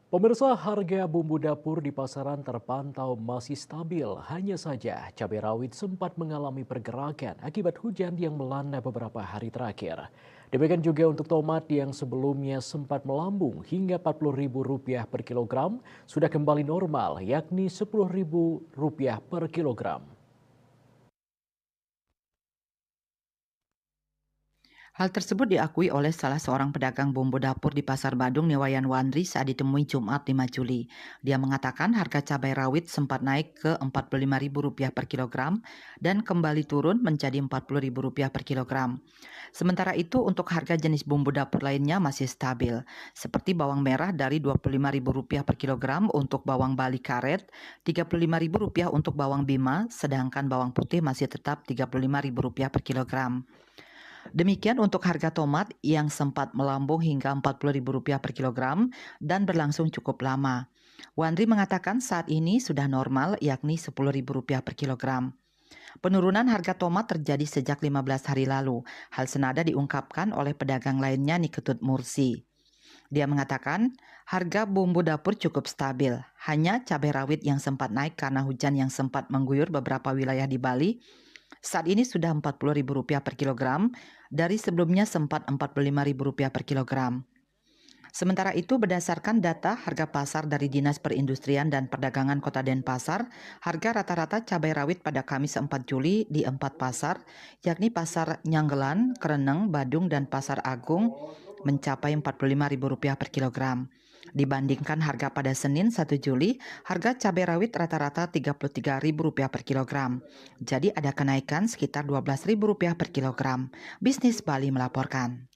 Pemirsa, harga bumbu dapur di pasaran terpantau masih stabil. Hanya saja cabai rawit sempat mengalami pergerakan akibat hujan yang melanda beberapa hari terakhir. Demikian juga untuk tomat yang sebelumnya sempat melambung hingga Rp40.000 per kilogram sudah kembali normal, yakni Rp10.000 per kilogram. Hal tersebut diakui oleh salah seorang pedagang bumbu dapur di Pasar Badung, Niwayan Wandri, saat ditemui Jumat 5 Juli. Dia mengatakan harga cabai rawit sempat naik ke Rp45.000 per kilogram dan kembali turun menjadi Rp40.000 per kilogram. Sementara itu untuk harga jenis bumbu dapur lainnya masih stabil, seperti bawang merah dari Rp25.000 per kilogram untuk bawang Bali karet, Rp35.000 untuk bawang Bima, sedangkan bawang putih masih tetap Rp35.000 per kilogram. Demikian untuk harga tomat yang sempat melambung hingga Rp40.000 per kilogram dan berlangsung cukup lama. Wandri mengatakan saat ini sudah normal, yakni Rp10.000 per kilogram. Penurunan harga tomat terjadi sejak 15 hari lalu. Hal senada diungkapkan oleh pedagang lainnya, Niketut Mursi. Dia mengatakan harga bumbu dapur cukup stabil. Hanya cabai rawit yang sempat naik karena hujan yang sempat mengguyur beberapa wilayah di Bali saat ini sudah Rp40.000 per kilogram, dari sebelumnya sempat Rp45.000 per kilogram. Sementara itu, berdasarkan data harga pasar dari Dinas Perindustrian dan Perdagangan Kota Denpasar, harga rata-rata cabai rawit pada Kamis 4 Juli di 4 pasar, yakni Pasar Nyanggelan, Kereneng, Badung, dan Pasar Agung, mencapai Rp45.000 per kilogram. Dibandingkan harga pada Senin 1 Juli, harga cabai rawit rata-rata Rp33.000 per kilogram. Jadi ada kenaikan sekitar Rp12.000 per kilogram. Bisnis Bali melaporkan.